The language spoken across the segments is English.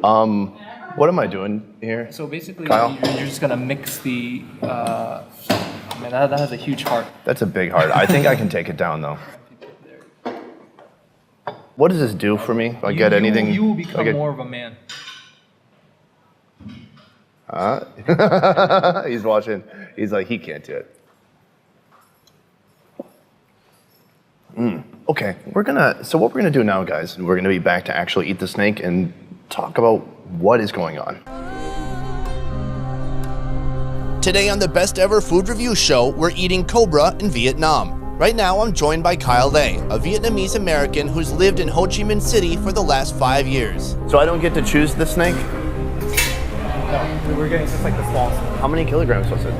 What am I doing here? So basically, Kyle? you're just gonna mix the. Man, that has a huge heart. That's a big heart. I think I can take it down though. What does this do for me? If I get anything? You will become more of a man. He's watching. He's like, he can't do it. Okay, so what we're gonna do now, guys, we're gonna be back to actually eat the snake and talk about what is going on. Today on the Best Ever Food Review Show, we're eating Cobra in Vietnam. Right now, I'm joined by Kyle Lê, a Vietnamese American who's lived in Ho Chi Minh City for the last 5 years. So I don't get to choose the snake? No, we're getting just like the small snake. How many kilograms was it?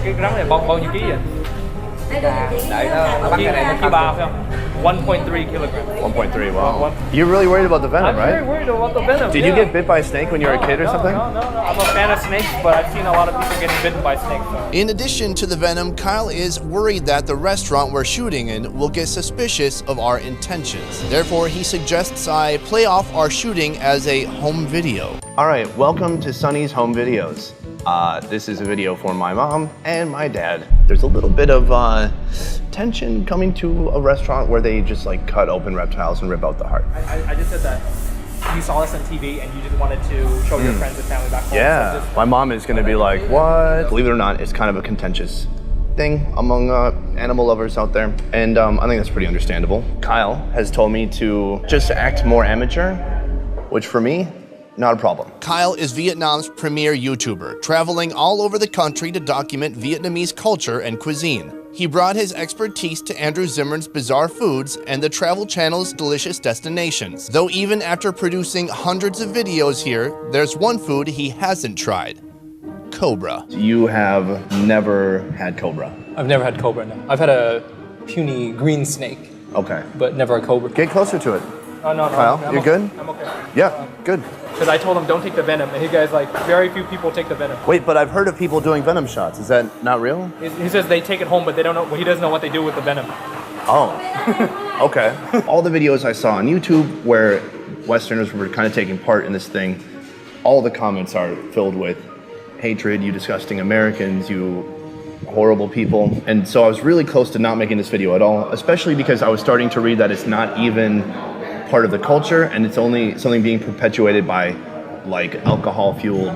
Cái gram này bao nhiêu ký vậy? Đấy, nó bắt cái này nó ký 3 phải không? 1.3 kilograms. 1.3, wow. You're really worried about the venom, right? I'm very worried about the venom. Did you get bit by a snake when you were a kid or something? No. I'm a fan of snakes, but I've seen a lot of people getting bitten by snakes. So. In addition to the venom, Kyle is worried that the restaurant we're shooting in will get suspicious of our intentions. Therefore, he suggests I play off our shooting as a home video. All right, welcome to Sonny's Home Videos. This is a video for my mom and my dad. There's a little bit of tension coming to a restaurant where they just like cut open reptiles and rip out the heart. I just said that you saw this on TV and you just wanted to show your friends and family back home. Yeah, so my mom is gonna be like, what? Believe it or not, it's kind of a contentious thing among animal lovers out there. And I think that's pretty understandable. Kyle has told me to just act more amateur, which for me, not a problem. Kyle is Vietnam's premier YouTuber, traveling all over the country to document Vietnamese culture and cuisine. He brought his expertise to Andrew Zimmern's Bizarre Foods and the Travel Channel's Delicious Destinations. Though even after producing hundreds of videos here, there's one food he hasn't tried: Cobra. You have never had Cobra? I've never had Cobra, no. I've had a puny green snake, Okay. but never a Cobra. Get closer to it. Oh, no. Kyle, I'm you okay. good? I'm okay. Yeah, good. Because I told him don't take the venom, and he guys like very few people take the venom. Wait, but I've heard of people doing venom shots. Is that not real? He says they take it home, but they don't know. He doesn't know what they do with the venom. Oh, okay. All the videos I saw on YouTube where Westerners were kind of taking part in this thing, all the comments are filled with hatred, you disgusting Americans, you horrible people. And so I was really close to not making this video at all, especially because I was starting to read that it's not even part of the culture and it's only something being perpetuated by like alcohol-fueled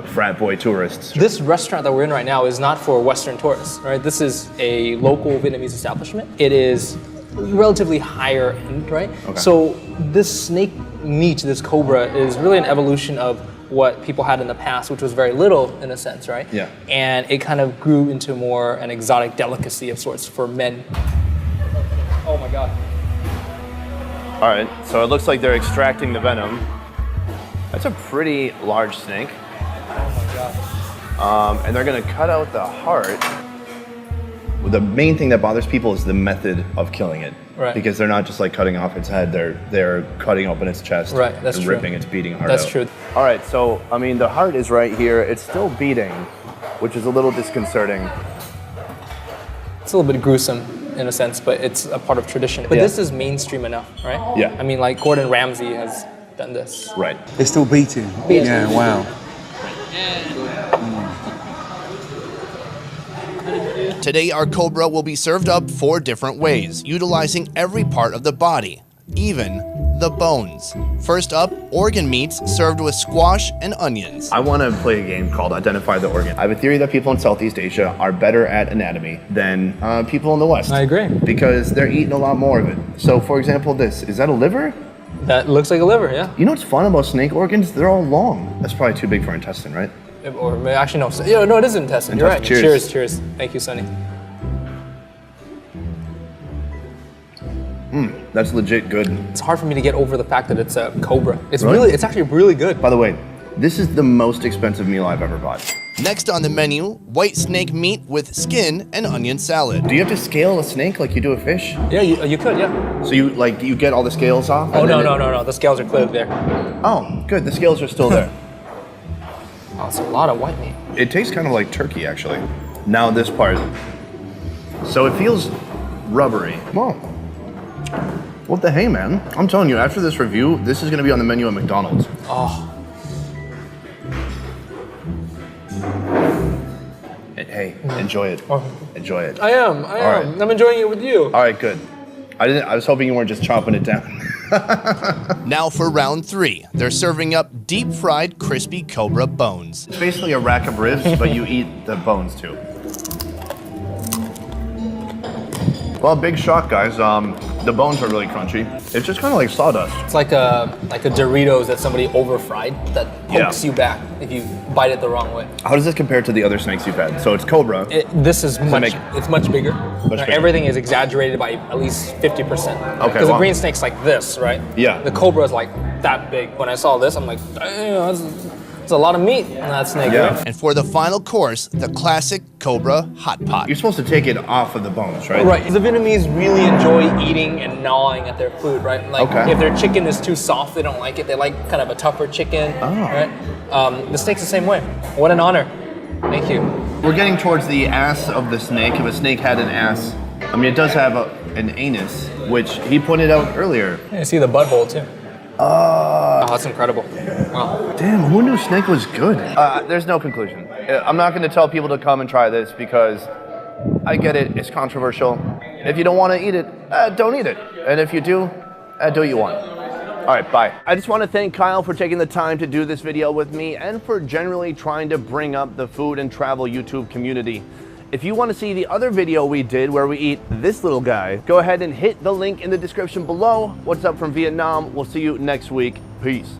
frat boy tourists. This restaurant that we're in right now is not for Western tourists, right? This is a local Vietnamese establishment. It is relatively higher end, right? Okay. So this snake meat, this Cobra, is really an evolution of what people had in the past, which was very little in a sense, right? Yeah. And it kind of grew into more an exotic delicacy of sorts for men. Oh my God. All right, so it looks like they're extracting the venom. That's a pretty large snake. Oh my God. And they're gonna cut out the heart. The main thing that bothers people is the method of killing it. Right. Because they're not just like cutting off its head, they're cutting open its chest. Right, that's and true. ripping its beating heart That's out. true. All right, so I mean the heart is right here. It's still beating, which is a little disconcerting. It's a little bit gruesome in a sense, but it's a part of tradition. But Yeah. this is mainstream enough, right? Yeah. I mean, like Gordon Ramsay has done this. Right. They're still beating. Beating. Yeah, wow. Today, our Cobra will be served up 4 different ways, utilizing every part of the body, even the bones. First up, organ meats served with squash and onions. I want to play a game called Identify the Organ. I have a theory that people in Southeast Asia are better at anatomy than people in the West. I agree. Because they're eating a lot more of it. So for example, is that a liver? That looks like a liver, yeah. You know what's fun about snake organs? They're all long. That's probably too big for intestine, right? Or actually, no. Yeah, no, it is intestine. You're right. Cheers. Cheers. Thank you, Sonny. That's legit good. It's hard for me to get over the fact that it's a Cobra. It's Really? it's actually really good. By the way, this is the most expensive meal I've ever bought. Next on the menu, white snake meat with skin and onion salad. Do you have to scale a snake like you do a fish? Yeah, you could, yeah. So you get all the scales off? Oh, and no. then The scales are clearly there. Oh, good. The scales are still there. Oh, it's a lot of white meat. It tastes kind of like turkey, actually. Now this part. So it feels rubbery. Well, What the hey, man? I'm telling you, after this review, this is gonna be on the menu at McDonald's. Oh, Hey, enjoy it. Enjoy it. I am. right. I'm enjoying it with you. All right, good. I was hoping you weren't just chomping it down. Now for round 3. They're serving up deep-fried crispy Cobra bones. It's basically a rack of ribs, but you eat the bones too. Well, big shock, guys. The bones are really crunchy. It's just kind of like sawdust. It's like a Doritos that somebody over-fried that pokes Yeah. you back if you bite it the wrong way. How does this compare to the other snakes you've had? So it's Cobra. This is much. make- It's much bigger. bigger. Everything is exaggerated by at least 50%. Okay, Because wow. the green snake's like this, right? Yeah. The Cobra is like that big. When I saw this, I'm like, damn, that's a lot of meat in that snake. Yeah. Right? And for the final course, the classic Cobra hot pot. You're supposed to take it off of the bones, right? Right. The Vietnamese really enjoy eating and gnawing at their food, right? Like Okay. if their chicken is too soft, they don't like it. They like kind of a tougher chicken, right? The snake's the same way. What an honor. Thank you. We're getting towards the ass of the snake. If a snake had an ass, I mean, it does have an anus, which he pointed out earlier. I see the butthole too. Oh, that's incredible. Wow. Damn, who knew snake was good? There's no conclusion. I'm not going to tell people to come and try this because I get it. It's controversial. If you don't want to eat it, don't eat it. And if you do what you want. All right, bye. I just want to thank Kyle for taking the time to do this video with me and for generally trying to bring up the food and travel YouTube community. If you want to see the other video we did where we eat this little guy, go ahead and hit the link in the description below. What's up from Vietnam? We'll see you next week. Peace.